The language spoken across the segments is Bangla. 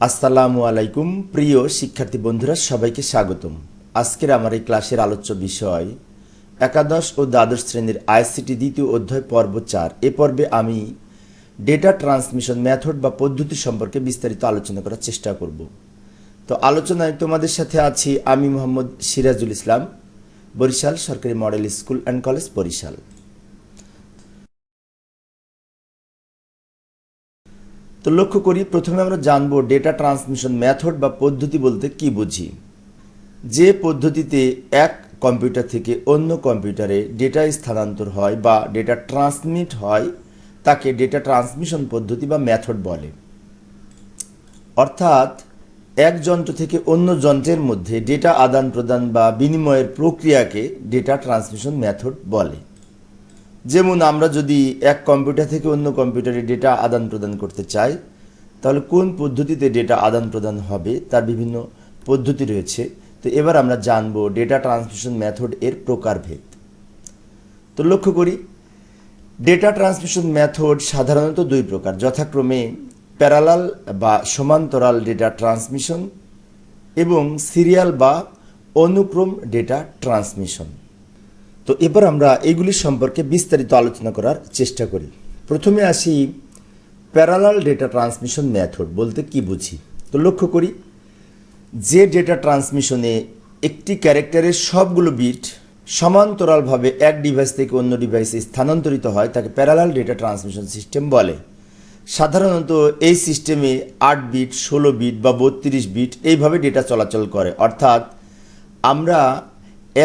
আসসালামু আলাইকুম প্রিয় শিক্ষার্থী বন্ধুরা, সবাইকে স্বাগতম। আজকের আমার এই ক্লাসের আলোচ্য বিষয় একাদশ ও দ্বাদশ শ্রেণীর আইসিটি দ্বিতীয় অধ্যায় পর্ব 4। এ পর্বে আমি ডেটা ট্রান্সমিশন মেথড বা পদ্ধতি সম্পর্কে বিস্তারিত আলোচনা করার চেষ্টা করব। তো আলোচনায় তোমাদের সাথে আছি আমি মোহাম্মদ সিরাজুল ইসলাম, বরিশাল সরকারি model school and college Barishal. তো লক্ষ্য করি, প্রথমে আমরা জানবো ডেটা ট্রান্সমিশন মেথড বা পদ্ধতি বলতে কি বুঝি। যে পদ্ধতিতে এক কম্পিউটার থেকে অন্য কম্পিউটারে ডেটা স্থানান্তর হয় বা ডেটা ট্রান্সমিট হয় তাকে ডেটা ট্রান্সমিশন পদ্ধতি বা মেথড বলে। অর্থাৎ এক যন্ত্র থেকে অন্য যন্ত্রের মধ্যে ডেটা আদান প্রদান বা বিনিময়ের প্রক্রিয়াকে ডেটা ট্রান্সমিশন মেথড বলে। যেমন আমরা যদি এক কম্পিউটার থেকে অন্য কম্পিউটারে ডেটা আদান প্রদান করতে চাই, তাহলে কোন পদ্ধতিতে ডেটা আদান প্রদান হবে তার বিভিন্ন পদ্ধতি রয়েছে। তো এবার আমরা জানব ডেটা ট্রান্সমিশন মেথড এর প্রকারভেদ। তো লক্ষ্য করি, ডেটা ট্রান্সমিশন মেথড সাধারণত দুই প্রকার, যথাক্রমে প্যারালাল বা সমান্তরাল ডেটা ট্রান্সমিশন এবং সিরিয়াল বা অনুক্রম ডেটা ট্রান্সমিশন। তো এবার আমরা এইগুলি সম্পর্কে বিস্তারিত আলোচনা করার চেষ্টা করি। প্রথমে আসি প্যারালাল ডেটা ট্রান্সমিশন মেথড বলতে কি বুঝি। তো লক্ষ্য করি, যে ডেটা ট্রান্সমিশনে একটি ক্যারেক্টারের সবগুলো বিট সমান্তরালভাবে এক ডিভাইস থেকে অন্য ডিভাইসে স্থানান্তরিত হয় তাকে প্যারালাল ডেটা ট্রান্সমিশন সিস্টেম বলে। সাধারণত এই সিস্টেমে 8 বিট, 16 বিট বা 32 বিট এইভাবে ডেটা চলাচল করে। অর্থাৎ আমরা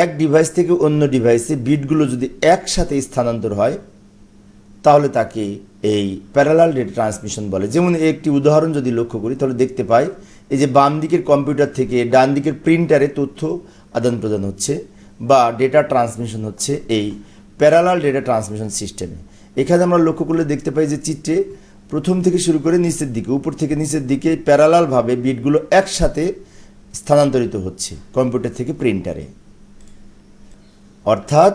এক ডিভাইস থেকে অন্য ডিভাইসে বিটগুলো যদি একসাথে স্থানান্তর হয় তাহলে তাকে এই প্যারালাল ডেটা ট্রান্সমিশন বলে। যেমন একটি উদাহরণ যদি লক্ষ্য করি তাহলে দেখতে পাই, এই যে বাম দিকের কম্পিউটার থেকে ডান দিকের প্রিন্টারে তথ্য আদান প্রদান হচ্ছে বা ডেটা ট্রান্সমিশন হচ্ছে এই প্যারালাল ডেটা ট্রান্সমিশন সিস্টেমে। এখানে আমরা লক্ষ্য করলে দেখতে পাই যে চিত্রে প্রথম থেকে শুরু করে নিচের দিকে, উপর থেকে নিচের দিকে প্যারালালভাবে বিটগুলো একসাথে স্থানান্তরিত হচ্ছে কম্পিউটার থেকে প্রিন্টারে। অর্থাৎ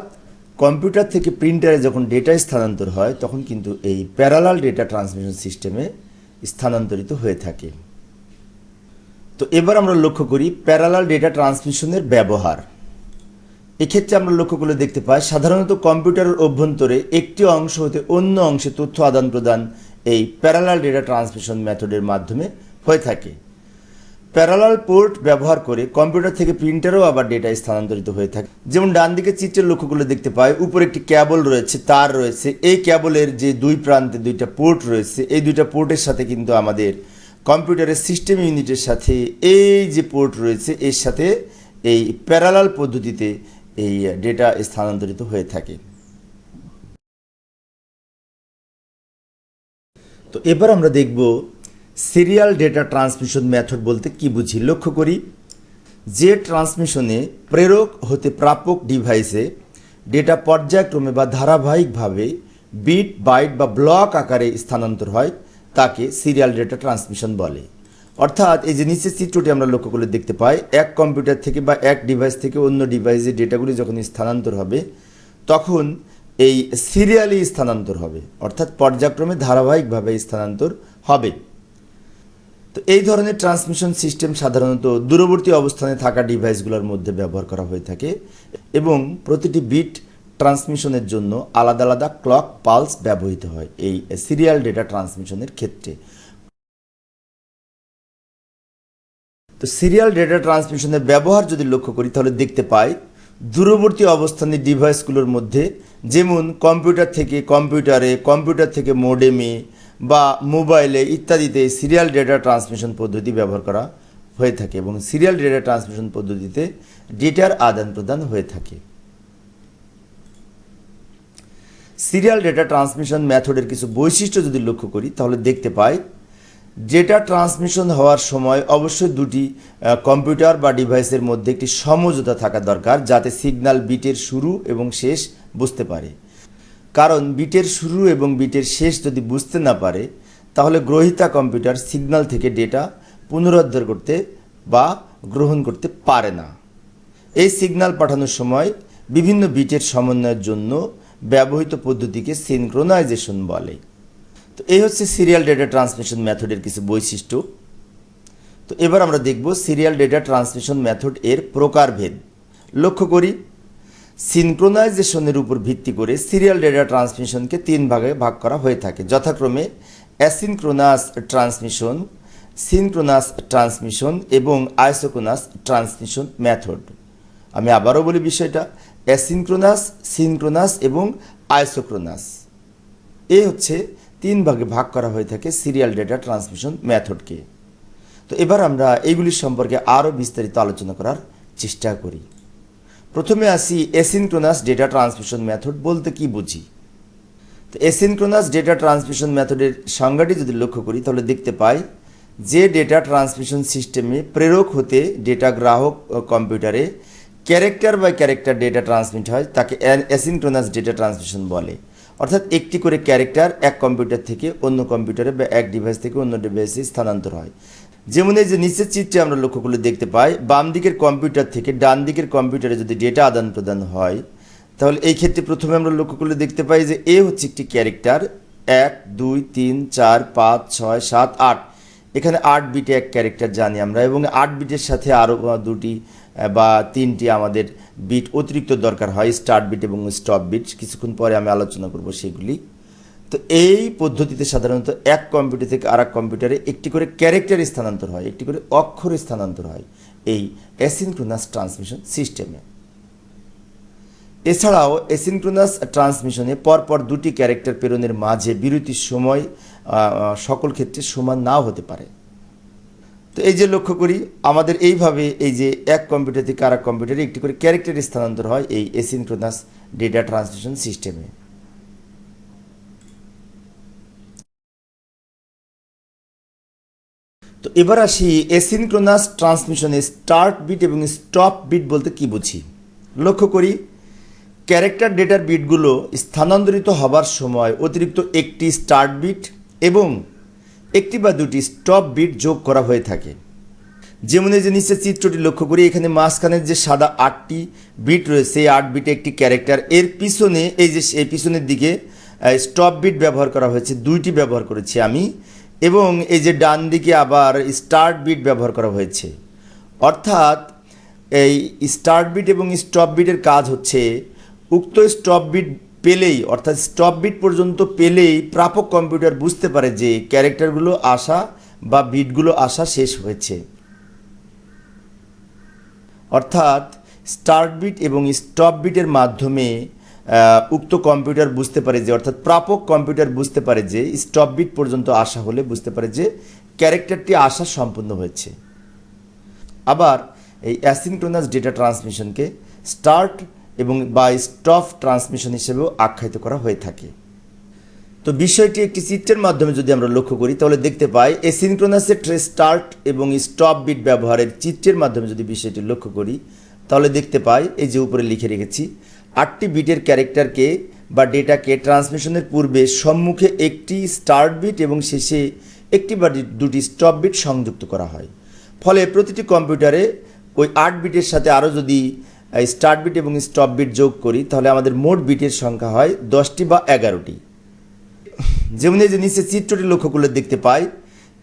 কম্পিউটার থেকে প্রিন্টারে যখন ডেটা স্থানান্তর হয় তখন কিন্তু এই প্যারালাল ডেটা ট্রান্সমিশন সিস্টেমে স্থানান্তরিত হয়ে থাকে। তো এবার আমরা লক্ষ্য করি প্যারালাল ডেটা ট্রান্সমিশনের ব্যবহার। এক্ষেত্রে আমরা লক্ষ্য করলে দেখতে পাই, সাধারণত কম্পিউটারের অভ্যন্তরে একটি অংশ হতে অন্য অংশে তথ্য আদান প্রদান এই প্যারালাল ডেটা ট্রান্সমিশন মেথডের মাধ্যমে হয়ে থাকে। প্যারালাল পোর্ট ব্যবহার করে কম্পিউটার থেকে প্রিন্টারেও আবার ডেটা স্থানান্তরিত হয়ে থাকে। যেমন ডান দিকে চিত্রের লক্ষ্য করলে দেখতে পাই, উপরে একটি ক্যাবল রয়েছে, তার রয়েছে। এই ক্যাবলের যে দুই প্রান্তে দুইটা পোর্ট রয়েছে, এই দুইটা পোর্টের সাথে কিন্তু আমাদের কম্পিউটারের সিস্টেম ইউনিটের সাথে এই যে পোর্ট রয়েছে এর সাথে এই প্যারালাল পদ্ধতিতে এই ডেটা স্থানান্তরিত হয়ে থাকে। তো এবার আমরা দেখব সিরিয়াল ডেটা ট্রান্সমিশন মেথড বলতে কি বুঝি। লক্ষ্য করি, যে ট্রান্সমিশনে প্রেরক হতে প্রাপক ডিভাইসে ডেটা পর্যায়ক্রমে বা ধারাবাহিকভাবে বিট, বাইট বা ব্লক আকারে স্থানান্তর হয় তাকে সিরিয়াল ডেটা ট্রান্সমিশন বলে। অর্থাৎ এই যে নিচের চিত্রটি আমরা লক্ষ্য করলে দেখতে পাই, এক কম্পিউটার থেকে বা এক ডিভাইস থেকে অন্য ডিভাইসে ডেটাগুলি যখন স্থানান্তর হবে তখন এই সিরিয়ালি স্থানান্তর হবে, অর্থাৎ পর্যায়ক্রমে ধারাবাহিকভাবে স্থানান্তর হবে। তো এই ধরনের ট্রান্সমিশন সিস্টেম সাধারণত দূরবর্তী অবস্থানে থাকা ডিভাইসগুলোর মধ্যে ব্যবহার করা হয়ে থাকে এবং প্রতিটি বিট ট্রান্সমিশনের জন্য আলাদা আলাদা ক্লক পালস ব্যবহৃত হয় এই সিরিয়াল ডেটা ট্রান্সমিশনের ক্ষেত্রে। তো সিরিয়াল ডেটা ট্রান্সমিশনের ব্যবহার যদি লক্ষ্য করি তাহলে দেখতে পাই, দূরবর্তী অবস্থানের ডিভাইসগুলোর মধ্যে, যেমন কম্পিউটার থেকে কম্পিউটারে, কম্পিউটার থেকে মোডেমে বা মোবাইলে ইত্যাদিতে সিরিয়াল ডেটা ট্রান্সমিশন পদ্ধতি ব্যবহার করা হয়ে থাকে এবং সিরিয়াল ডেটা ট্রান্সমিশন পদ্ধতিতে ডেটার আদান প্রদান হয়ে থাকে। সিরিয়াল ডেটা ট্রান্সমিশন মেথডের কিছু বৈশিষ্ট্য যদি লক্ষ্য করি তাহলে দেখতে পাই, ডেটা ট্রান্সমিশন হওয়ার সময় অবশ্যই দুটি কম্পিউটার বা ডিভাইসের মধ্যে একটি সমঝোতা থাকা দরকার যাতে সিগন্যাল বিটের শুরু এবং শেষ বুঝতে পারে। কারণ বিটের শুরু এবং বিটের শেষ যদি বুঝতে না পারে তাহলে গ্রহীতা কম্পিউটার সিগন্যাল থেকে ডেটা পুনরুদ্ধার করতে বা গ্রহণ করতে পারে না। এই সিগন্যাল পাঠানোর সময় বিভিন্ন বিটের সমন্বয়ের জন্য ব্যবহৃত পদ্ধতিকে সিনক্রোনাইজেশন বলে। তো এই হচ্ছে সিরিয়াল ডেটা ট্রান্সমিশন মেথডের কিছু বৈশিষ্ট্য। তো এবার আমরা দেখব সিরিয়াল ডেটা ট্রান্সমিশন মেথড এর প্রকারভেদ। লক্ষ্য করি, সিনক্রোনাইজেশনের উপর ভিত্তি করে সিরিয়াল ডেটা ট্রান্সমিশনকে 3 ভাগে ভাগ করা হয়ে থাকে, যথাক্রমে অ্যাসিনক্রোনাস ট্রান্সমিশন, সিনক্রোনাস ট্রান্সমিশন এবং আইসোক্রোনাস ট্রান্সমিশন মেথড। আমি আবারও বলি বিষয়টা, অ্যাসিনক্রোনাস, সিনক্রোনাস এবং আইসোক্রোনাস, এই হচ্ছে 3 ভাগে ভাগ করা হয়ে থাকে সিরিয়াল ডেটা ট্রান্সমিশন মেথডকে। তো এবার আমরা এইগুলির সম্পর্কে আরও বিস্তারিত আলোচনা করার চেষ্টা করি। প্রথমে আসি অ্যাসিনক্রোনাস ডেটা ট্রান্সমিশন মেথড বলতে কি বুঝি। তো অ্যাসিনক্রোনাস ডেটা ট্রান্সমিশন মেথডের সংজ্ঞাটি যদি লক্ষ্য করি তাহলে দেখতে পাই যে ডেটা ট্রান্সমিশন সিস্টেমে প্রেরক হতে ডেটা গ্রাহক কম্পিউটারে character by character data transmit হয় তাকে অ্যাসিনক্রোনাস ডেটা ট্রান্সমিশন বলে। অর্থাৎ একটি করে ক্যারেক্টার এক কম্পিউটার থেকে অন্য কম্পিউটারে বা এক ডিভাইস থেকে অন্য ডিভাইসে স্থানান্তর হয়। যেমন এই যে নিচের চিত্রে আমরা লক্ষ্য করলে দেখতে পাই, বাম দিকের কম্পিউটার থেকে ডান দিকের কম্পিউটারে যদি ডেটা আদান প্রদান হয় তাহলে এই ক্ষেত্রে প্রথমে আমরা লক্ষ্য করলে দেখতে পাই যে এ হচ্ছে একটি ক্যারেক্টার, 1 2 3 4 5 6 7 8, এখানে 8 বিটে এক ক্যারেক্টার জানি আমরা, এবং 8 বিটের সাথে আরও 2টি বা 3টি আমাদের বিট অতিরিক্ত দরকার হয়, স্টার্ট বিট এবং স্টপ বিট। কিছুক্ষণ পরে আমি আলোচনা করব সেগুলি। তো এই পদ্ধতিতে সাধারণত এক কম্পিউটার থেকে আরেক কম্পিউটারে একটি করে ক্যারেক্টার স্থানান্তর হয়, একটি করে অক্ষর স্থানান্তর হয় এই অ্যাসিনক্রোনাস ট্রান্সমিশন সিস্টেমে। এছাড়াও অ্যাসিনক্রোনাস ট্রান্সমিশনে পরপর 2টি ক্যারেক্টার প্রেরণের মাঝে বিরতির সময় সকল ক্ষেত্রে সমান নাও হতে পারে। তো এই যে লক্ষ্য করি আমাদের এইভাবে এই যে এক কম্পিউটার থেকে আরেক কম্পিউটারে একটি করে ক্যারেক্টার স্থানান্তর হয় এই অ্যাসিনক্রোনাস ডেটা ট্রান্সমিশন সিস্টেমে। তো এবার আসি অ্যাসিনক্রোনাস ট্রান্সমিশনে স্টার্ট বিট এবং স্টপ বিট বলতে কি বুঝি। লক্ষ্য করি, ক্যারেক্টার ডেটার বিটগুলো স্থানান্তরিত হবার সময় অতিরিক্ত একটি স্টার্ট বিট এবং একটি বা 2টি স্টপ বিট যোগ করা হয়ে থাকে। যেমন এই যে নিচের চিত্রটি লক্ষ্য করি, এখানে মাঝখানের যে সাদা 8টি বিট রয়েছে, এই 8 বিটে একটি ক্যারেক্টার, এর পিছনে এই যে এই পিছনের দিকে স্টপ বিট ব্যবহার করা হয়েছে, 2টি ব্যবহার করেছি আমি, এবং এই যে ডান দিকে আবার স্টার্ট বিট ব্যবহার করা হয়েছে। অর্থাৎ এই স্টার্ট বিট এবং স্টপ বিটের কাজ হচ্ছে উক্ত স্টপ বিট পেলেই, অর্থাৎ স্টপ বিট পর্যন্ত পেলেই প্রাপক কম্পিউটার বুঝতে পারে যে ক্যারেক্টারগুলো আসা বা বিটগুলো আসা শেষ হয়েছে। অর্থাৎ স্টার্ট বিট এবং স্টপ বিটের মাধ্যমে উক্ত কম্পিউটার বুঝতে পারে যে, অর্থাৎ প্রাপক কম্পিউটার বুঝতে পারে যে স্টপ বিট পর্যন্ত আসা হলে বুঝতে পারে যে ক্যারেক্টারটি আসা সম্পূর্ণ হয়েছে। আবার এই অ্যাসিনক্রোনাস ডেটা ট্রান্সমিশনকে স্টার্ট এবং বা স্টপ ট্রান্সমিশন হিসেবেও আখ্যায়িত করা হয়ে থাকে। তো বিষয়টি একটি চিত্রের মাধ্যমে যদি আমরা লক্ষ্য করি তাহলে দেখতে পাই অ্যাসিনক্রোনাসের স্টার্ট এবং স্টপ বিট ব্যবহারের চিত্রের মাধ্যমে যদি বিষয়টি লক্ষ্য করি তাহলে দেখতে পাই এই যে উপরে লিখে রেখেছি, 8টি বিটের ক্যারেক্টারকে বা ডেটাকে ট্রান্সমিশনের পূর্বে সম্মুখে একটি স্টার্ট বিট এবং শেষে একটি বা 2টি স্টপ বিট সংযুক্ত করা হয়। ফলে প্রতিটি কম্পিউটারে ওই 8 বিটের সাথে আরও যদি স্টার্ট বিট এবং স্টপ বিট যোগ করি তাহলে আমাদের মোট বিটের সংখ্যা হয় 10টি বা 11টি। যেমন এই যে নিচে চিত্রটি লক্ষ্য করলে দেখতে পাই,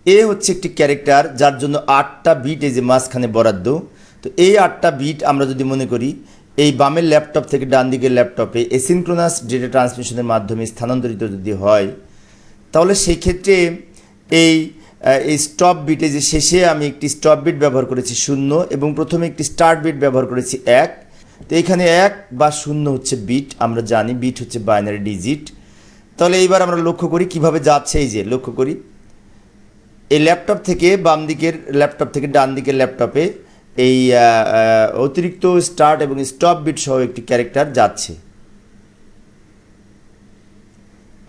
এ হচ্ছে একটি ক্যারেক্টার যার জন্য 8টা বিট এই যে মাঝখানে বরাদ্দ। তো এই 8টা বিট আমরা যদি মনে করি এই বামের ল্যাপটপ থেকে ডান দিকের ল্যাপটপে অ্যাসিনক্রোনাস ডেটা ট্রান্সমিশনের মাধ্যমে স্থানান্তরিত যদি হয় তাহলে সেই ক্ষেত্রে এই স্টপ বিটে যে শেষে আমি একটি স্টপ বিট ব্যবহার করেছি 0 এবং প্রথমে একটি স্টার্ট বিট ব্যবহার করেছি 1। তো এখানে 1 বা 0 হচ্ছে বিট, আমরা জানি বিট হচ্ছে বাইনারি ডিজিট। তাহলে এইবার আমরা লক্ষ্য করি কিভাবে যাচ্ছে, এই যে লক্ষ্য করি এই ল্যাপটপ থেকে বাম দিকের ল্যাপটপ থেকে ডান দিকের ল্যাপটপে এই অতিরিক্ত স্টার্ট এবং স্টপ বিট সহ একটি ক্যারেক্টার যাচ্ছে।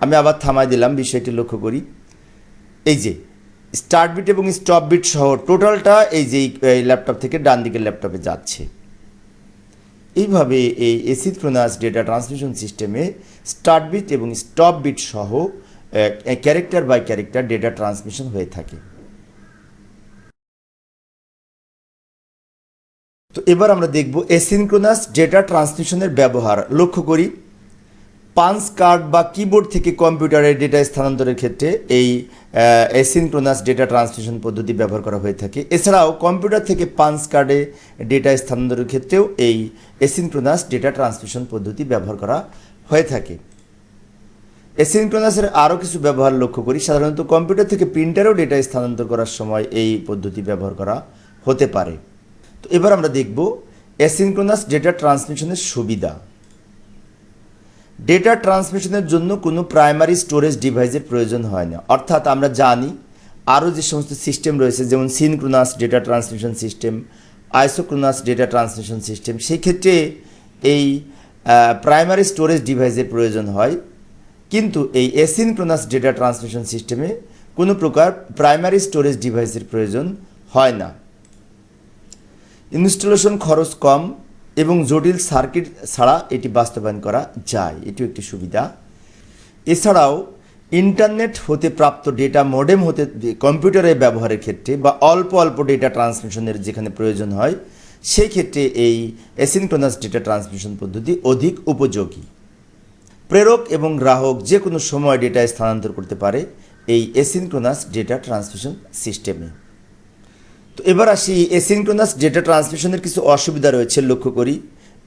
আমি আবার থামাই দিলাম, বিষয়টি লক্ষ্য করি, এই যে স্টার্ট বিট এবং স্টপ বিট সহ টোটালটা এই যে ল্যাপটপ থেকে ডান দিকের ল্যাপটপে যাচ্ছে। এইভাবে এই অ্যাসিনক্রোনাস ডেটা ট্রান্সমিশন সিস্টেমে স্টার্ট বিট এবং স্টপ বিট সহ character by character data transmission হয়ে থাকে। তো এবার আমরা দেখব অ্যাসিনক্রোনাস ডেটা ট্রান্সমিশনের ব্যবহার। লক্ষ্য করি পাঞ্চ কার্ড বা কিবোর্ড থেকে কম্পিউটারে ডেটা স্থানান্তরের ক্ষেত্রে এই অ্যাসিনক্রোনাস ডেটা ট্রান্সমিশন পদ্ধতি ব্যবহার করা হয়ে থাকে। এছাড়াও কম্পিউটার থেকে পাঞ্চ কার্ডে ডেটা স্থানান্তরের ক্ষেত্রেও এই অ্যাসিনক্রোনাস ডেটা ট্রান্সমিশন পদ্ধতি ব্যবহার করা হয়ে থাকে। অ্যাসিনক্রোনাসের আরও কিছু ব্যবহার লক্ষ্য করি। সাধারণত কম্পিউটার থেকে প্রিন্টারেও ডেটা স্থানান্তর করার সময় এই পদ্ধতি ব্যবহার করা হতে পারে। তো এবার আমরা দেখব অ্যাসিনক্রোনাস ডেটা ট্রান্সমিশনের সুবিধা। ডেটা ট্রান্সমিশনের জন্য কোনো প্রাইমারি স্টোরেজ ডিভাইসের প্রয়োজন হয় না। অর্থাৎ আমরা জানি আরও যে সমস্ত সিস্টেম রয়েছে, যেমন synchronous data transmission system, isochronous data transmission system, সেই ক্ষেত্রে এই প্রাইমারি স্টোরেজ ডিভাইসের প্রয়োজন হয়। কিন্তু এই অ্যাসিনক্রোনাস ডেটা ট্রান্সমিশন সিস্টেমে কোনো প্রকার প্রাইমারি স্টোরেজ ডিভাইসের প্রয়োজন হয় না। ইনস্টলেশন খরচ কম এবং জটিল সার্কিট ছাড়া এটি বাস্তবায়ন করা যায়, এটিও একটি সুবিধা। এছাড়াও ইন্টারনেট হতে প্রাপ্ত ডেটা মডেম হতে কম্পিউটারে ব্যবহারের ক্ষেত্রে বা অল্প অল্প ডেটা ট্রান্সমিশনের যেখানে প্রয়োজন হয়, সেই ক্ষেত্রে এই অ্যাসিনক্রোনাস ডেটা ট্রান্সমিশন পদ্ধতি অধিক উপযোগী। প্রেরক এবং গ্রাহক যে কোনো সময় ডেটা স্থানান্তর করতে পারে এই অ্যাসিনক্রোনাস ডেটা ট্রান্সমিশন সিস্টেমে। তো এবার আসি অ্যাসিনক্রোনাস ডেটা ট্রান্সমিশনের কিছু অসুবিধা রয়েছে, লক্ষ্য করি।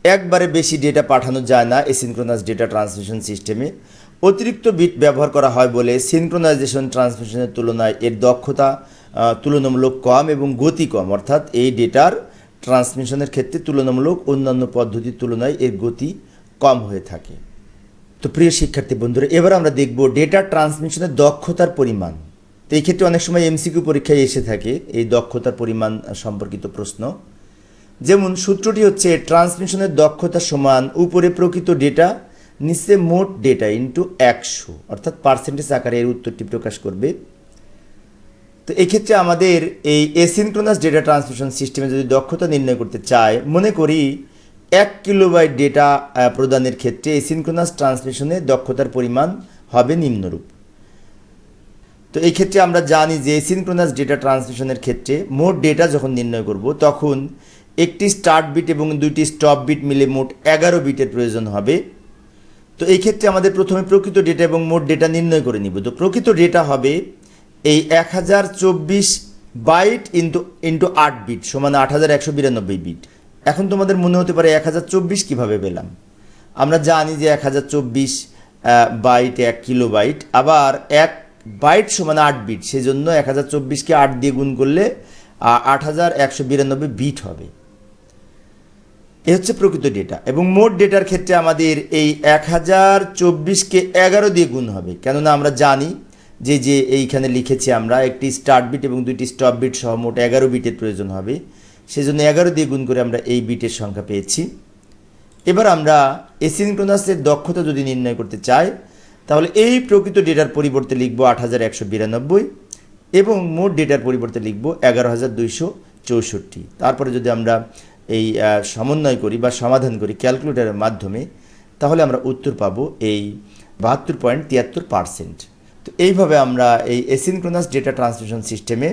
একবারে বেশি ডেটা পাঠানো যায় না অ্যাসিনক্রোনাস ডেটা ট্রান্সমিশন সিস্টেমে। অতিরিক্ত বিট ব্যবহার করা হয় বলে সিনক্রোনাইজেশন ট্রান্সমিশনের তুলনায় এর দক্ষতা তুলনামূলক কম এবং গতি কম। অর্থাৎ এই ডেটার ট্রান্সমিশনের ক্ষেত্রে তুলনামূলক অন্যান্য পদ্ধতির তুলনায় এর গতি কম হয়ে থাকে। তো প্রিয় শিক্ষার্থী বন্ধুরা, এবার আমরা দেখব ডেটা ট্রান্সমিশনের দক্ষতার পরিমাণ। তো এই ক্ষেত্রে অনেক সময় এমসিকিউ পরীক্ষায় এসে থাকে এই দক্ষতার পরিমাণ সম্পর্কিত প্রশ্ন। যেমন সূত্রটি হচ্ছে ট্রান্সমিশনের দক্ষতা সমান উপরে প্রকৃত ডেটা নিচে মোট ডেটা ইন্টু 100, অর্থাৎ পার্সেন্টেজ আকারে এর উত্তরটি প্রকাশ করবে। তো এক্ষেত্রে আমাদের এই অ্যাসিনক্রোনাস ডেটা ট্রান্সমিশন সিস্টেমে যদি দক্ষতা নির্ণয় করতে চায়, মনে করি 1 কিলোবাইট ডেটা প্রদানের ক্ষেত্রে অ্যাসিনক্রোনাস ট্রান্সমিশনে দক্ষতার পরিমাণ হবে নিম্নরূপ। তো এই ক্ষেত্রে আমরা জানি যে অ্যাসিনক্রোনাস ডেটা ট্রান্সমিশনের ক্ষেত্রে মোট ডেটা যখন নির্ণয় করব, তখন একটি স্টার্ট বিট এবং দুইটি স্টপ বিট মিলে মোট 11 বিটের প্রয়োজন হবে। তো এই ক্ষেত্রে আমাদের প্রথমে প্রকৃত ডেটা এবং মোট ডেটা নির্ণয় করে নিব। তো প্রকৃত ডেটা হবে এই 1024 বাইট ইন্টু 8 বিট সমান 8192 বিট। এখন তোমাদের মনে হতে পারে 1024 কিভাবে পেলাম? আমরা জানি যে 1024 বাইট 1 কিলোবাইট, আবার 1 বাইট সমান 8 বিট, সেই জন্য 1024কে 8 দিয়ে গুণ করলে 8192 বিট হবে। এ হচ্ছে প্রকৃত ডেটা। এবং মোট ডেটার ক্ষেত্রে আমাদের এই 1024কে 11 দিয়ে গুণ হবে, কেননা আমরা জানি যে এইখানে লিখেছি আমরা একটি স্টার্ট বিট এবং দুইটি স্টপ বিট সহ মোট 11 বিটের প্রয়োজন হবে, সেজন্য 11 দিয়ে গুণ করে আমরা এই বিটের সংখ্যা পেয়েছি। এবার আমরা অ্যাসিনক্রোনাসের দক্ষতা যদি নির্ণয় করতে চাই, তাহলে এই প্রকৃত ডেটার পরিবর্তে লিখব 8192 এবং মোট ডেটার পরিবর্তে লিখব 11264। তারপরে যদি আমরা এই সমন্বয় করি বা সমাধান করি ক্যালকুলেটরের মাধ্যমে, তাহলে আমরা উত্তর পাবো এই 72.73%। তো এইভাবে আমরা এই অ্যাসিনক্রোনাস ডেটা ট্রান্সমিশন সিস্টেমে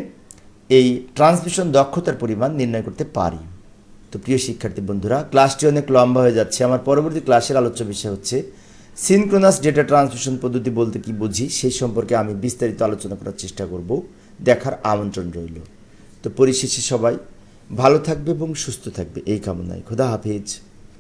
এই ট্রান্সমিশন দক্ষতার পরিমাণ নির্ণয় করতে পারি। তো প্রিয় শিক্ষার্থী বন্ধুরা, ক্লাসটি অনেক লম্বা হয়ে যাচ্ছে। আমার পরবর্তী ক্লাসের আলোচ্য বিষয় হচ্ছে সিনক্রোনাস ডেটা ট্রান্সমিশন পদ্ধতি বলতে কি বুঝি, সেই সম্পর্কে আমি বিস্তারিত আলোচনা করার চেষ্টা করব। দেখার আমন্ত্রণ রইল। তো পরিশেষে সবাই ভালো থাকবে এবং সুস্থ থাকবে এই কামনায়। খোদা হাফেজ।